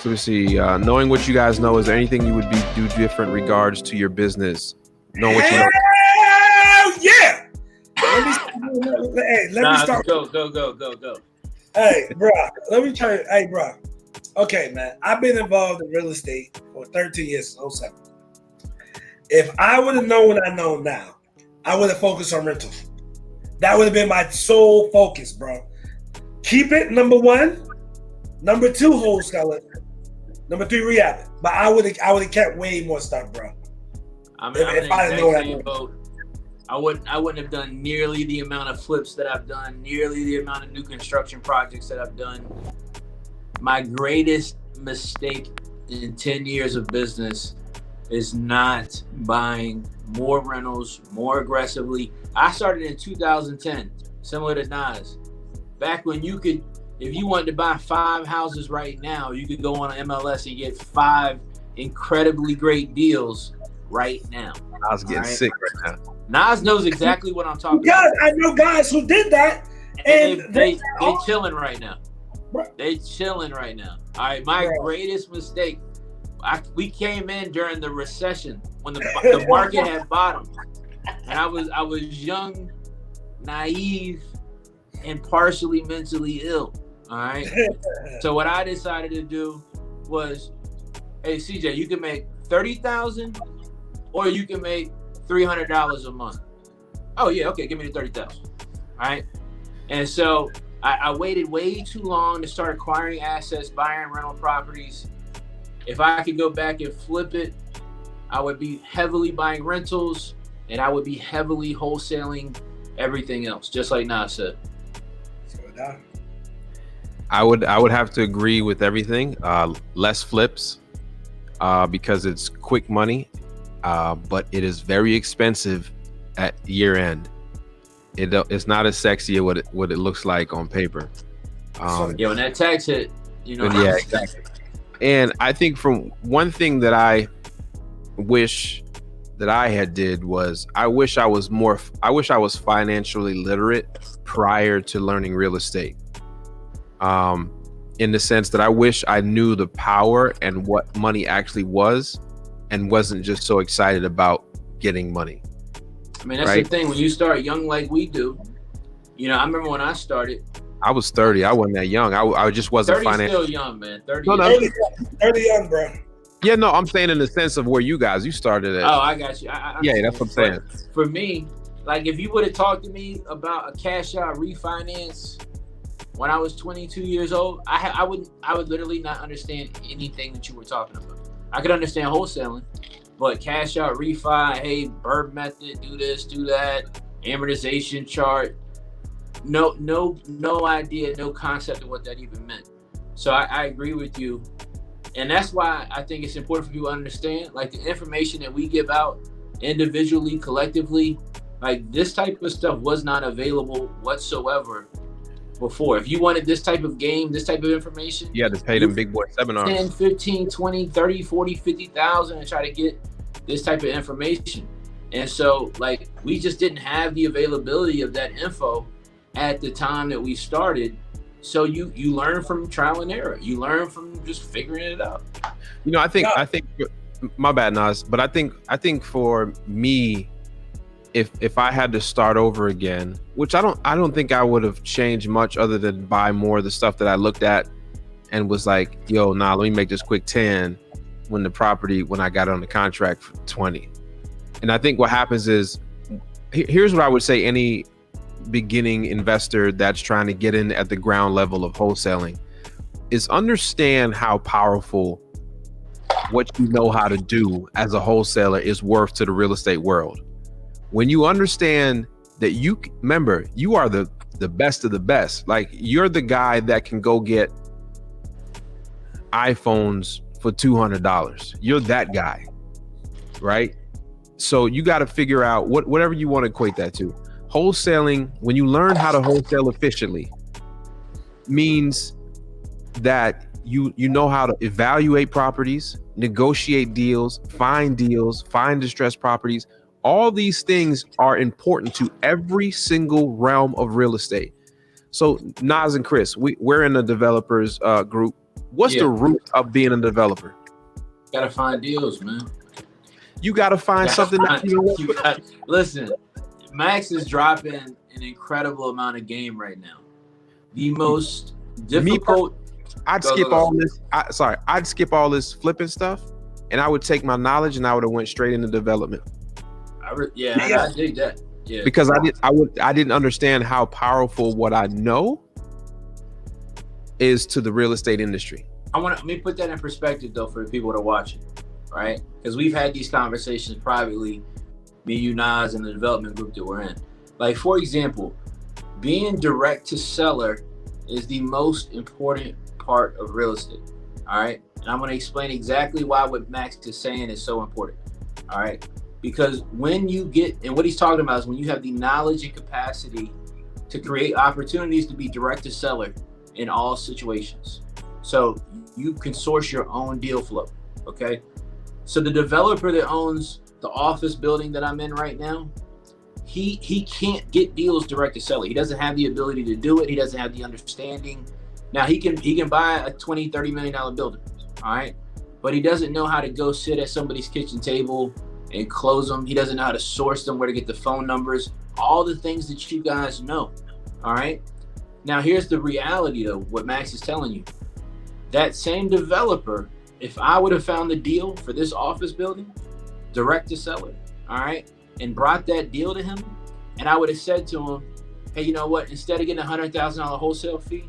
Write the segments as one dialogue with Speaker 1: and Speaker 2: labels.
Speaker 1: So let me see. Knowing what you guys know, is there anything you would do different regards to your business? Knowing what you know.
Speaker 2: Hell yeah! Let me start.
Speaker 3: Go.
Speaker 2: Hey, bro. Let me try. Hey, bro. Okay, man. I've been involved in real estate for 13 years since 07. If I would have known what I know now, I would have focused on rentals. That would have been my sole focus, bro. Keep it, number one. Number two, wholesale it. Number three, rehab it. But I would have kept way more stuff, bro.
Speaker 3: If I didn't know what I knew. I wouldn't have done nearly the amount of flips that I've done, nearly the amount of new construction projects that I've done. My greatest mistake in 10 years of business is not buying more rentals more aggressively. I started in 2010, similar to Nas. Back when you could, if you wanted to buy 5 houses right now, you could go on MLS and get 5 incredibly great deals right now.
Speaker 1: I was getting sick right now.
Speaker 3: Nas knows exactly what I'm talking about.
Speaker 2: I know guys who did that, and
Speaker 3: they chilling right now. They chilling right now. All right, my greatest mistake. We came in during the recession when the market had bottomed, and I was young, naive, and partially mentally ill. All right. So what I decided to do was, hey CJ, you can make $30,000, or you can make $300 a month. Oh yeah, okay, give me the $30,000. All right. And so I waited way too long to start acquiring assets, buying rental properties. If I could go back and flip it, I would be heavily buying rentals, and I would be heavily wholesaling everything else, just like Nas said.
Speaker 1: I would have to agree with everything. Less flips because it's quick money. But it is very expensive at year end. It's not as sexy as what it looks like on paper.
Speaker 3: When that tax hit,
Speaker 1: Yeah, exactly. And I think from one thing that I wish that I had did was I wish I was financially literate prior to learning real estate. In the sense that I wish I knew the power and what money actually was, and wasn't just so excited about getting money.
Speaker 3: I mean, that's the thing. When you start young like we do, I remember when I started.
Speaker 1: I was 30. I wasn't that young. I just wasn't financially.
Speaker 3: Still young, man. 30.
Speaker 2: No, 30 young, bro.
Speaker 1: Yeah, no, I'm saying in the sense of where you started at.
Speaker 3: Oh, I got you.
Speaker 1: Yeah, that's what I'm saying.
Speaker 3: For me, like if you would have talked to me about a cash out refinance when I was 22 years old, I would literally not understand anything that you were talking about. I could understand wholesaling, but cash out refi, hey, Burb method, do this, do that, amortization chart. No idea, no concept of what that even meant. So I agree with you. And that's why I think it's important for people to understand, like the information that we give out individually, collectively, like this type of stuff was not available whatsoever before. If you wanted this type of game, this type of information,
Speaker 1: you had to pay them big boy seminars.
Speaker 3: 10, 15, 20, 30, 40, 50,000 and try to get this type of information. And so like we just didn't have the availability of that info at the time that we started. So you learn from trial and error. You learn from just figuring it out.
Speaker 1: I think my bad, Nas, but I think for me, if I had to start over again, which I don't think I would have changed much other than buy more of the stuff that I looked at and was like, yo, let me make this quick 10 when I got on the contract for 20. And I think what happens is, here's what I would say any beginning investor that's trying to get in at the ground level of wholesaling is understand how powerful what you know how to do as a wholesaler is worth to the real estate world. When you understand that you are the best of the best, like you're the guy that can go get iPhones for $200. You're that guy, right? So you got to figure out whatever you want to equate that to. Wholesaling, when you learn how to wholesale efficiently, means that you know how to evaluate properties, negotiate deals, find distressed properties. All these things are important to every single realm of real estate. So Nas and Chris, we're in the developers group. What's the root of being a developer?
Speaker 3: Gotta find deals, man.
Speaker 1: You gotta find something that
Speaker 3: listen, Max is dropping an incredible amount of game right now. The most difficult.
Speaker 1: I'd skip all this. I'd skip all this flipping stuff, and I would take my knowledge and I would have went straight into development.
Speaker 3: I dig that. Yeah,
Speaker 1: because I didn't understand how powerful what I know is to the real estate industry.
Speaker 3: Let me put that in perspective though for the people that are watching, right? Because we've had these conversations privately, me, you, Nas, and the development group that we're in. Like, for example, being direct to seller is the most important part of real estate. All right. And I'm going to explain exactly why what Max is saying is so important. All right. Because when you get, and what he's talking about is when you have the knowledge and capacity to create opportunities to be direct to seller in all situations. So you can source your own deal flow. Okay. So the developer that owns the office building that I'm in right now, he can't get deals direct to seller. He doesn't have the ability to do it. He doesn't have the understanding. Now he can buy a $20-30 million building. All right. But he doesn't know how to go sit at somebody's kitchen table and close them. He doesn't know how to source them, where to get the phone numbers, all the things that you guys know. All right. Now here's the reality though, what Max is telling you. That same developer, if I would have found the deal for this office building, direct to seller, all right, and brought that deal to him, and I would have said to him, hey, you know what, instead of getting a $100,000 wholesale fee,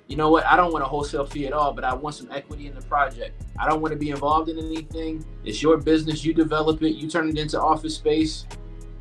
Speaker 3: you know what, I don't want a wholesale fee at all, but I want some equity in the project. I don't want to be involved in anything. It's your business. You develop it. You turn it into office space.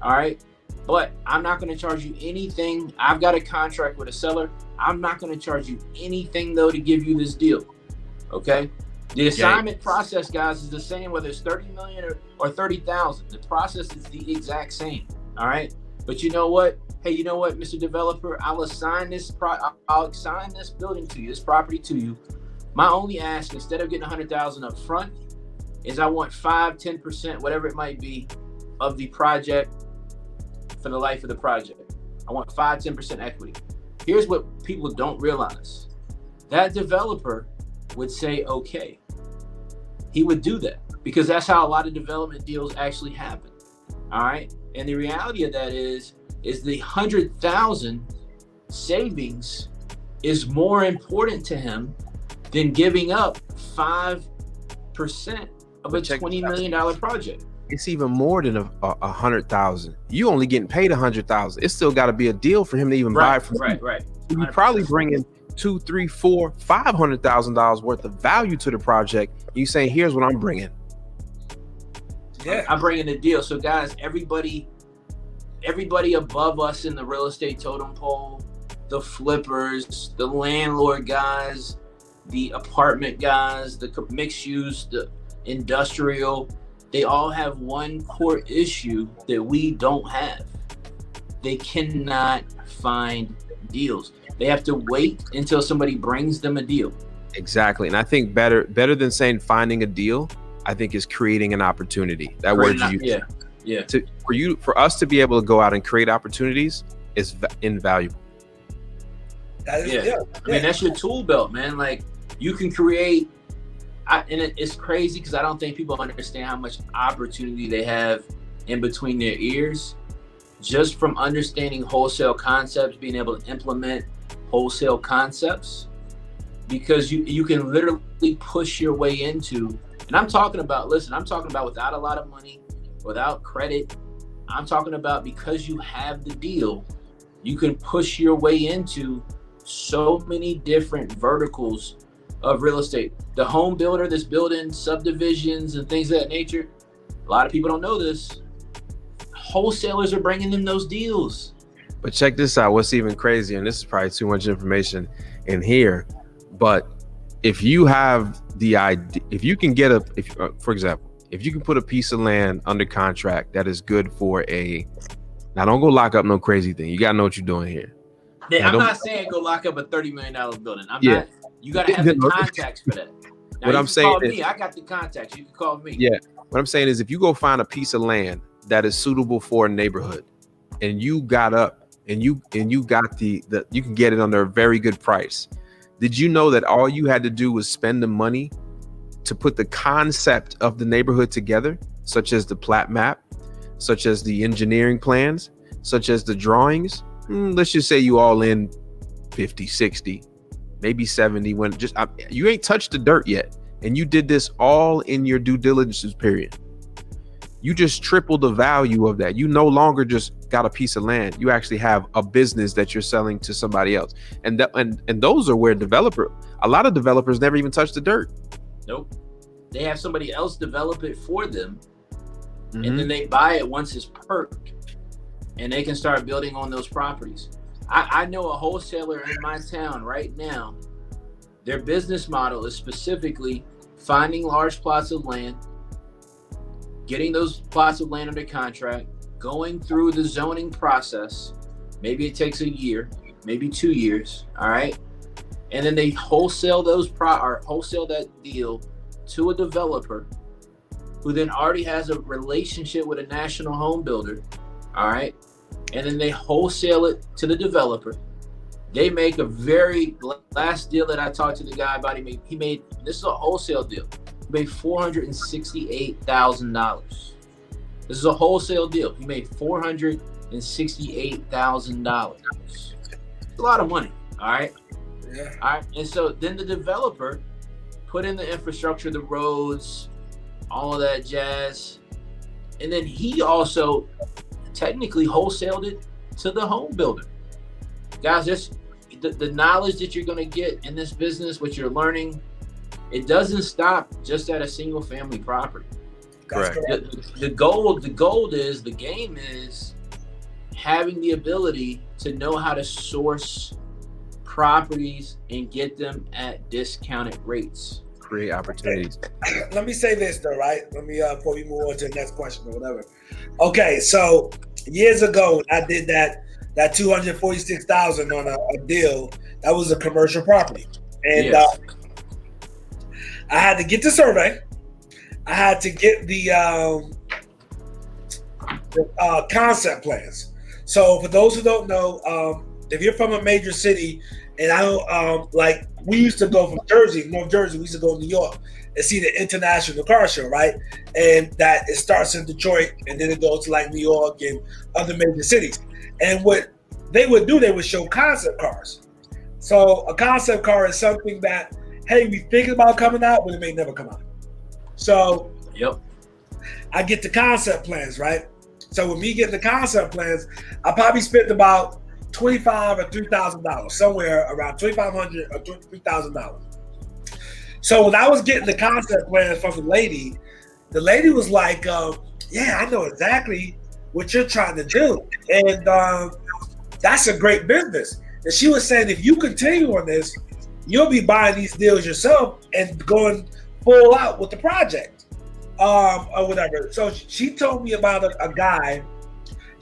Speaker 3: All right. But I'm not going to charge you anything. I've got a contract with a seller. I'm not going to charge you anything, though, to give you this deal. Okay. The assignment process, guys, is the same, whether it's 30 million or 30,000. The process is the exact same. All right. But you know what? Hey, you know what, Mr. Developer, I'll assign this building to you, this property to you. My only ask, instead of getting 100,000 up front, is I want 5-10%, whatever it might be, of the project for the life of the project. I want 5-10% equity. Here's what people don't realize. That developer would say, okay. He would do that because that's how a lot of development deals actually happen. All right. And the reality of that is the 100,000 savings is more important to him than giving up 5% of a $20 million project.
Speaker 1: It's even more than 100,000. You only getting paid 100,000. It's still got to be a deal for him to even buy from you.
Speaker 3: Right.
Speaker 1: You probably bringing $200,000, $300,000, $400,000, $500,000 worth of value to the project. You saying, here's what I'm bringing.
Speaker 3: Yeah, I'm bringing the deal. So guys, everybody above us in the real estate totem pole, the flippers, the landlord guys, the apartment guys, the mixed use, the industrial, they all have one core issue that we don't have. They cannot find deals. They have to wait until somebody brings them a deal.
Speaker 1: Exactly. And I think better than saying finding a deal, I think is creating an opportunity. That word you use. Yeah. For us to be able to go out and create opportunities is invaluable.
Speaker 3: I mean, that's your tool belt, man. Like, you can create, and it's crazy because I don't think people understand how much opportunity they have in between their ears just from understanding wholesale concepts, being able to implement wholesale concepts, because you can literally push your way into, and I'm talking about without a lot of money, without credit. I'm talking about because you have the deal, you can push your way into so many different verticals of real estate. The home builder that's building subdivisions and things of that nature, a lot of people don't know this. Wholesalers are bringing them those deals.
Speaker 1: But check this out. What's even crazier, and this is probably too much information in here, but if you have the idea, if you can get for example, if you can put a piece of land under contract that is good for now don't go lock up no crazy thing. You gotta know what you're doing here.
Speaker 3: Yeah, I'm not saying go lock up a $30 million building. Not. You gotta have the contacts for that. Now, what I'm saying is, I got the contacts. You can call me.
Speaker 1: Yeah. What I'm saying is, if you go find a piece of land that is suitable for a neighborhood, and you got up and you got the you can get it under a very good price. Did you know that all you had to do was spend the money to put the concept of the neighborhood together, such as the plat map, such as the engineering plans, such as the drawings? Let's just say you all in 50, 60, maybe 70, when you ain't touched the dirt yet. And you did this all in your due diligence period. You just tripled the value of that. You no longer just got a piece of land. You actually have a business that you're selling to somebody else. And those are where a lot of developers never even touch the dirt.
Speaker 3: Nope. They have somebody else develop it for them. And then they buy it once it's perked, and they can start building on those properties. I know a wholesaler in my town right now. Their business model is specifically finding large plots of land, getting those plots of land under contract, going through the zoning process. Maybe it takes a year, maybe 2 years. All right. And then they wholesale wholesale that deal to a developer who then already has a relationship with a national home builder. All right. And then they wholesale it to the developer. They make a very last deal that I talked to the guy about. He made this is a wholesale deal. He made $468,000. This is a wholesale deal. He made $468,000. It's a lot of money. All right.
Speaker 2: Yeah.
Speaker 3: All right. And so then the developer put in the infrastructure, the roads, all of that jazz. And then he also technically wholesaled it to the home builder. Guys, just the knowledge that you're going to get in this business, what you're learning, it doesn't stop just at a single family property.
Speaker 1: Correct.
Speaker 3: The game is having the ability to know how to source properties and get them at discounted rates.
Speaker 1: Create opportunities.
Speaker 2: Let me say this though, right? Let me before we move on to the next question or whatever. Okay, so years ago I did that $246,000 on a deal that was a commercial property, and
Speaker 3: Yes.
Speaker 2: I had to get the survey. I had to get the concept plans. So for those who don't know, if you're from a major city, and I don't like, we used to go from North Jersey, we used to go to New York and see the International Car Show, right? And that it starts in Detroit and then it goes to like New York and other major cities. And what they would do, they would show concept cars. So a concept car is something that, hey, we thinking about coming out, but it may never come out. So
Speaker 3: Yep.
Speaker 2: I get the concept plans, right? So with me getting the concept plans, I probably spent about $2,500 or $3,000, somewhere around $2,500 or $3,000. So when I was getting the concept plans from the lady was like, yeah, I know exactly what you're trying to do. And that's a great business. And she was saying, if you continue on this, you'll be buying these deals yourself and going full out with the project or whatever. So she told me about a guy.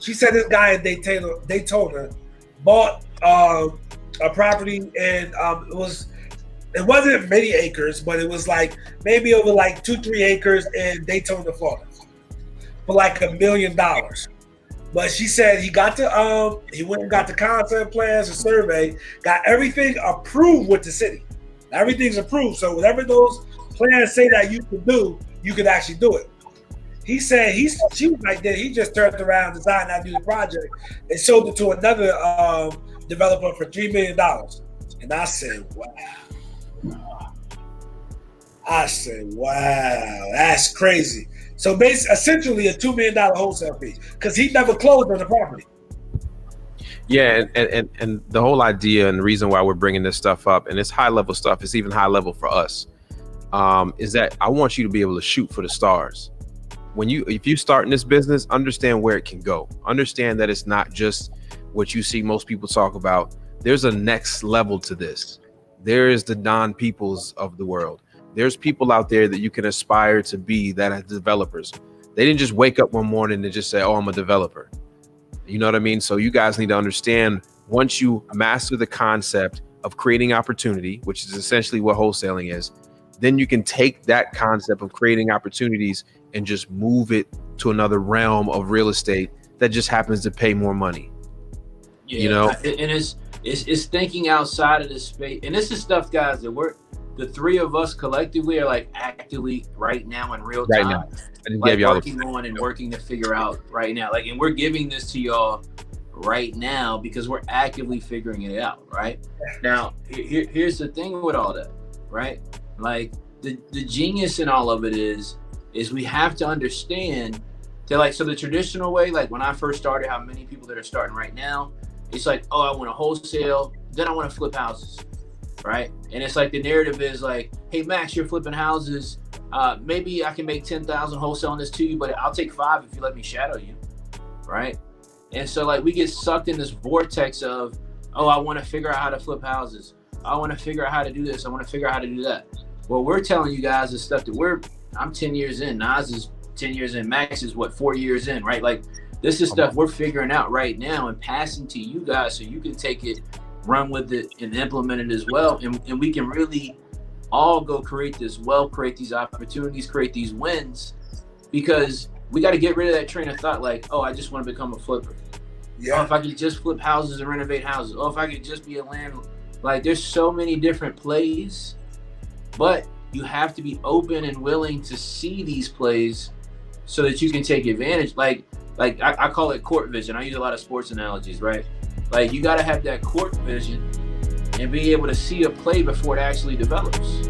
Speaker 2: She said this guy in Daytona bought a property, and it wasn't many acres, but it was like maybe over like 2-3 acres in Daytona, Florida, for like $1 million. But she said he got he went and got the concept plans, the survey, got everything approved with the city. Everything's approved, so whatever those plans say that you can do, you can actually do it. He said she was like that. He just turned around, decided not to do the project, and sold it to another developer for $3 million. And I said, wow. That's crazy. So basically, essentially a $2 million wholesale fee because he never closed on the property.
Speaker 1: Yeah, and the whole idea and the reason why we're bringing this stuff up, and it's high level stuff, it's even high level for us, is that I want you to be able to shoot for the stars. If you start in this business, understand where it can go. Understand that it's not just what you see most people talk about. There's a next level to this. There is the Don Peoples of the world. There's people out there that you can aspire to be that are developers. They didn't just wake up one morning and just say, oh, I'm a developer. You know what I mean? So you guys need to understand, once you master the concept of creating opportunity, which is essentially what wholesaling is, then you can take that concept of creating opportunities and just move it to another realm of real estate that just happens to pay more money.
Speaker 3: Yeah,
Speaker 1: you know,
Speaker 3: and It's thinking outside of the space. And this is stuff, guys, that the three of us collectively are like actively right now in real time.
Speaker 1: Right now. I just
Speaker 3: like
Speaker 1: gave y'all
Speaker 3: working on and working to figure out right now. Like, and we're giving this to y'all right now because we're actively figuring it out, right? Now, here's the thing with all that, right? Like the genius in all of it is we have to understand that, like, so the traditional way, like when I first started, how many people that are starting right now, it's like, oh, I want to wholesale, then I want to flip houses, right? And it's like the narrative is like, hey, Max, you're flipping houses. Maybe I can make 10,000 wholesaling this to you, but I'll take 5 if you let me shadow you, right? And so like we get sucked in this vortex of, oh, I want to figure out how to flip houses. I want to figure out how to do this. I want to figure out how to do that. What we're telling you guys is stuff that I'm 10 years in. Nas is 10 years in. Max is 4 years in, right? Like this is stuff we're figuring out right now and passing to you guys so you can take it, run with it, and implement it as well. And we can really all go create this wealth, create these opportunities, create these wins, because we got to get rid of that train of thought like, oh, I just want to become a flipper. Yeah. Oh, if I could just flip houses and renovate houses. Oh, if I could just be a landlord. Like there's so many different plays, but you have to be open and willing to see these plays so that you can take advantage. Like I call it court vision. I use a lot of sports analogies, right? Like you got to have that court vision and be able to see a play before it actually develops.